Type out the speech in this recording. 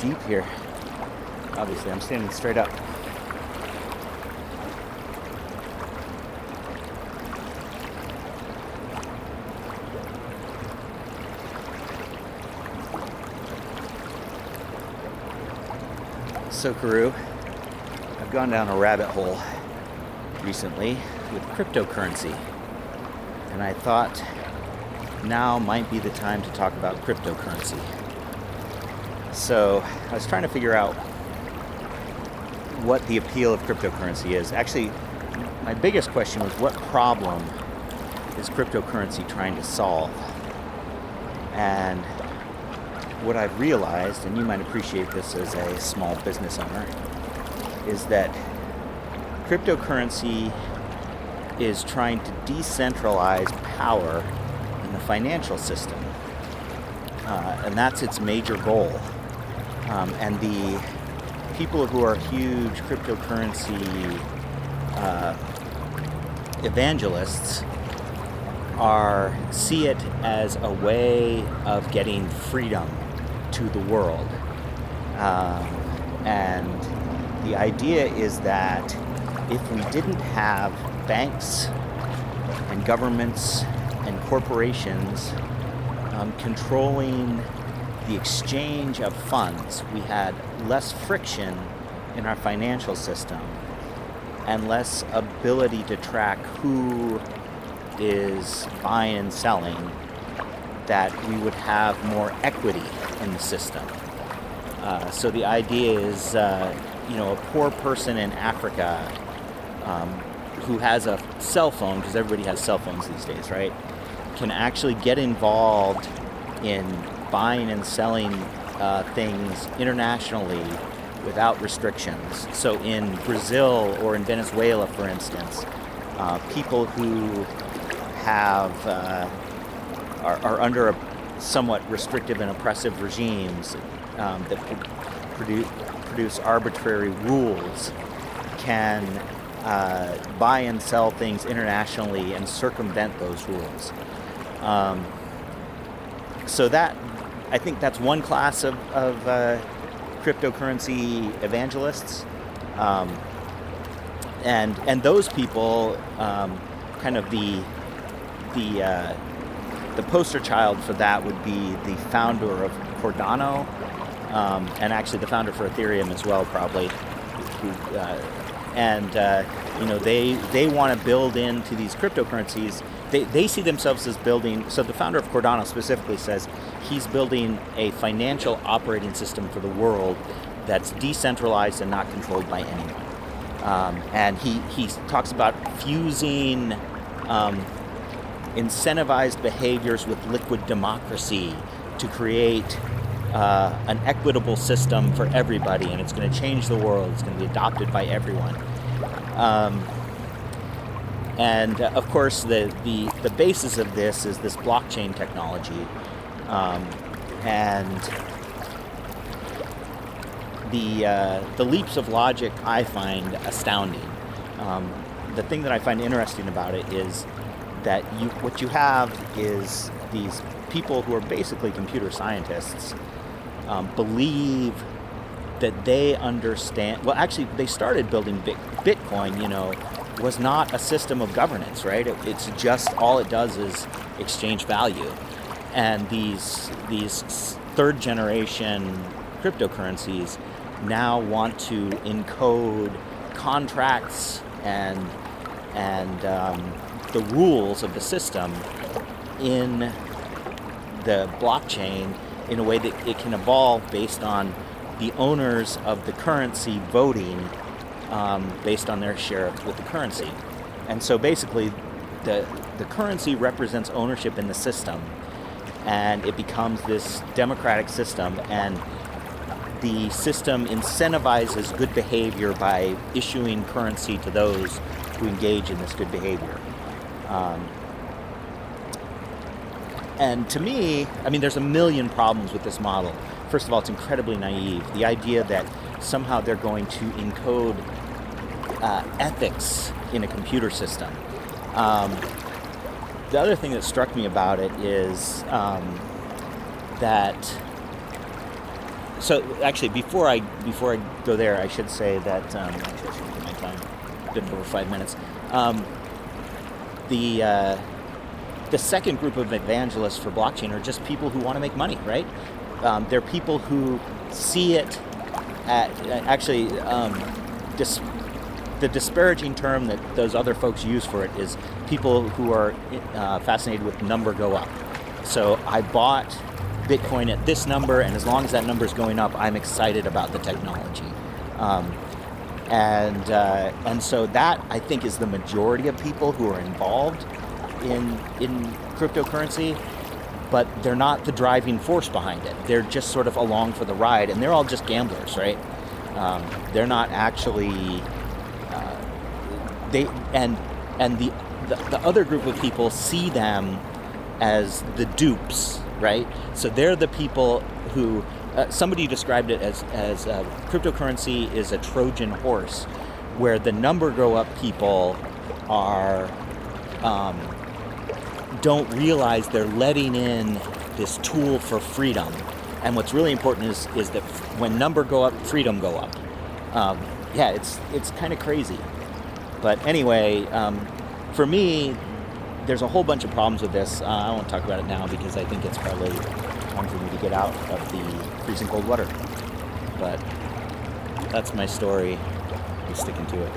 deep here. Obviously, I'm standing straight up. So, Karoo, I've gone down a rabbit hole recently with cryptocurrency, and I thought now might be the time to talk about cryptocurrency. So I was trying to figure out what the appeal of cryptocurrency is. Actually, my biggest question was, what problem is cryptocurrency trying to solve? And what I've realized, and you might appreciate this as a small business owner, is that cryptocurrency is trying to decentralize power in the financial system. And that's its major goal. And the people who are huge cryptocurrency evangelists see it as a way of getting freedom to the world. And the idea is that if we didn't have banks and governments and corporations controlling the exchange of funds, we had less friction in our financial system and less ability to track who is buying and selling, that we would have more equity in the system. So the idea is, a poor person in Africa who has a cell phone, because everybody has cell phones these days, right, can actually get involved in buying and selling things internationally without restrictions. So in Brazil or in Venezuela, for instance, people who are under a somewhat restrictive and oppressive regimes that produce arbitrary rules can buy and sell things internationally and circumvent those rules. So that, I think that's one class of cryptocurrency evangelists, and those people, kind of the poster child for that would be the founder of Cardano, and actually the founder for Ethereum as well, probably. They want to build into these cryptocurrencies. They see themselves as building. So the founder of Cardano specifically says he's building a financial operating system for the world that's decentralized and not controlled by anyone. And he talks about fusing incentivized behaviors with liquid democracy to create an equitable system for everybody, and it's going to change the world. It's going to be adopted by everyone. And of course, the basis of this is this blockchain technology, and the leaps of logic I find astounding. The thing that I find interesting about it is that what you have is these people who are basically computer scientists believe that they understand. Well, actually, they started building Bitcoin. Was not a system of governance, right? It's just, all it does is exchange value. And these third generation cryptocurrencies now want to encode contracts and the rules of the system in the blockchain in a way that it can evolve based on the owners of the currency voting based on their share with the currency. And so basically the currency represents ownership in the system, and it becomes this democratic system, and the system incentivizes good behavior by issuing currency to those who engage in this good behavior. And to me, there's a million problems with this model. First of all, it's incredibly naive. The idea that somehow they're going to encode ethics in a computer system. The other thing that struck me about it is that So actually, before I go there, I should say that actually I should look at my time. Been over 5 minutes. The second group of evangelists for blockchain are just people who want to make money, right? They're people who see it at actually the disparaging term that those other folks use for it is people who are fascinated with number go up. So I bought Bitcoin at this number, and as long as that number is going up, I'm excited about the technology. And so that, I think, is the majority of people who are involved in cryptocurrency, but they're not the driving force behind it. They're just sort of along for the ride, and they're all just gamblers, right? They're not actually the other group of people see them as the dupes, right? So they're the people who somebody described it as cryptocurrency is a Trojan horse, where the number go up people are don't realize they're letting in this tool for freedom. And what's really important is that when number go up, freedom go up. It's kind of crazy. But anyway, for me, there's a whole bunch of problems with this. I won't talk about it now because I think it's probably time for me to get out of the freezing cold water. But that's my story. I'm sticking to it.